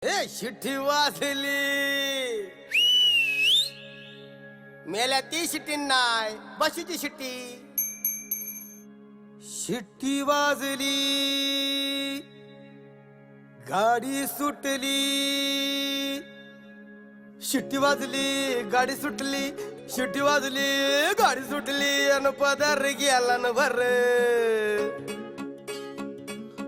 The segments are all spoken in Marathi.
शिट्टी वाजली मेल्या ती शिट्टी नाय बशीची शिट्टी शिट्टी वाजली गाडी सुटली शिट्टी वाजली गाडी सुटली शिट्टी वाजली गाडी सुटली अन पदर गेला न भर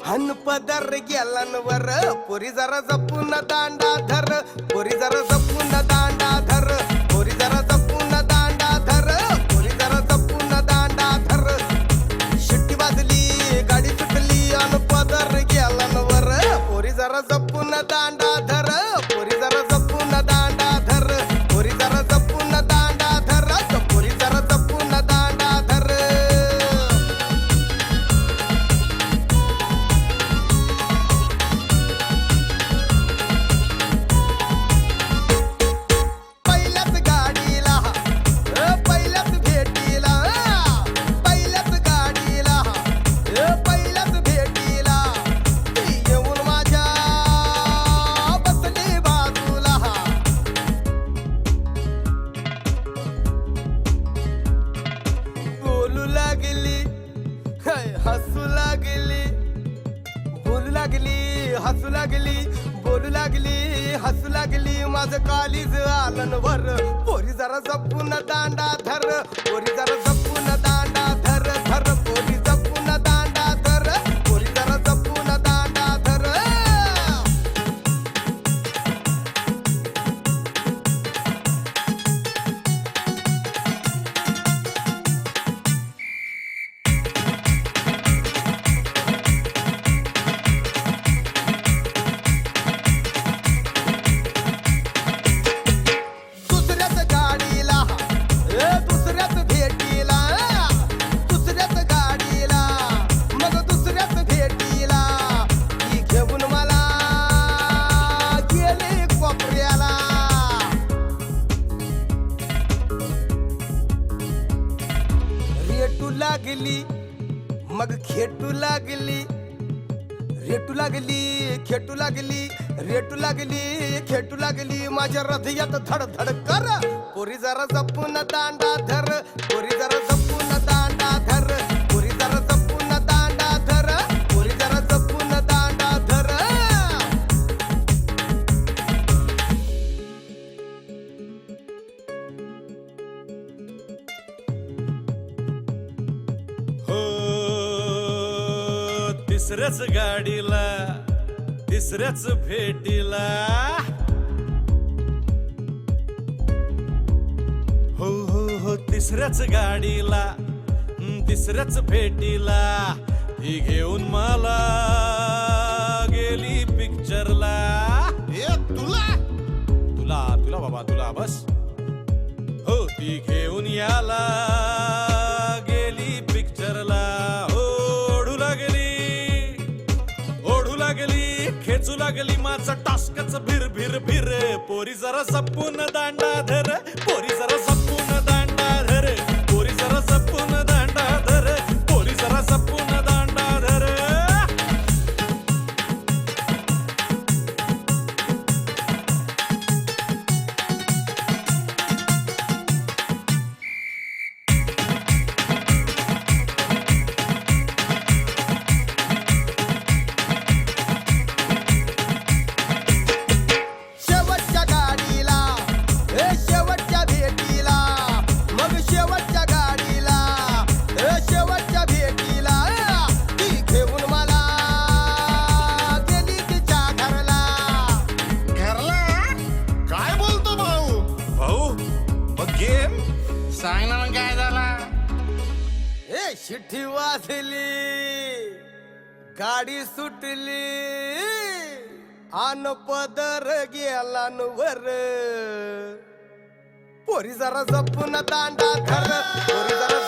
हन पदर गेला न वर पोरी जरा जपून दांडा धर पोरी जरा जपून दांडा धर पोरी जरा जपून दांडा धर पोरी जरा जपून दांडा धर शिट्टी वाजली गाडी सुटली अन पदर गेला न वर पोरी जरा जपून दांडा धर पोरी जरा जपून दांडा धर पोरी जरा जपून दांडा धर पोरी जरा जपून दांडा धर पहिल्याच गाडीला पहिल्याच भेटीला पहिल्याच गाडीला पहिल्याच भेटीला ती येऊन माझ्या बसली बाजूला बोलू लागली हसू लागली बोलू लागली हसू लागली बोलू लागली हसू लागली माझं कालीज आलन वर पोरी जरा जपून दांडा धर पोरी जरा जपून दांडा धर धर पोरी जपून दांडा धर पोरी जरा जपून दांडा धर दुसऱ्याच गाडीला दुसऱ्याच भेटीला दुसऱ्याच गाडीला मग दुसऱ्याच भेटीला ती घेऊन मला गेली कोपऱ्याला रेटू लागली मग खेटू लागली रेटू लागली खेटू लागली रेटू लागली खेटू लागली माझ्या हृदयात धड धड कर पोरी जरा जपून दांडा धर पोरी जरा जपून दांडा धर पोरी जरा जपून दांडा धर पोरी जरा जपून दांडा धर हो तिसऱ्याच गाडीला तिसऱ्याच भेटीला हो हो हो तिसऱ्याच गाडीला तिसऱ्याच भेटीला ती घेऊन मला गेली पिक्चरला तुला तुला तुला बाबा तुला बस हो ती घेऊन याला गेली पिक्चरला ओढू लागली खेचू लागली माझं टास्कच भिर भिर भिर पोरी जरा जपून दांडा धर पोरी जरा जपून दांडा धर पोरी जरा जपून दांडा धर पोरी जरा जपून दांडा धर शेवटच्या गाडीला शेवटच्या भेटीला मग शेवटच्या गाडीला शेवटच्या भेटीला ती घेऊन मला गेली तिच्या घरला काय बोलतो भाऊ? भाऊ मग गेम सांग ना मग काय झाला? शिट्टी वाजली गाडी सुटली आन पदर गेला न वर पोरी जरा जपून दांडा धर पोरी जरा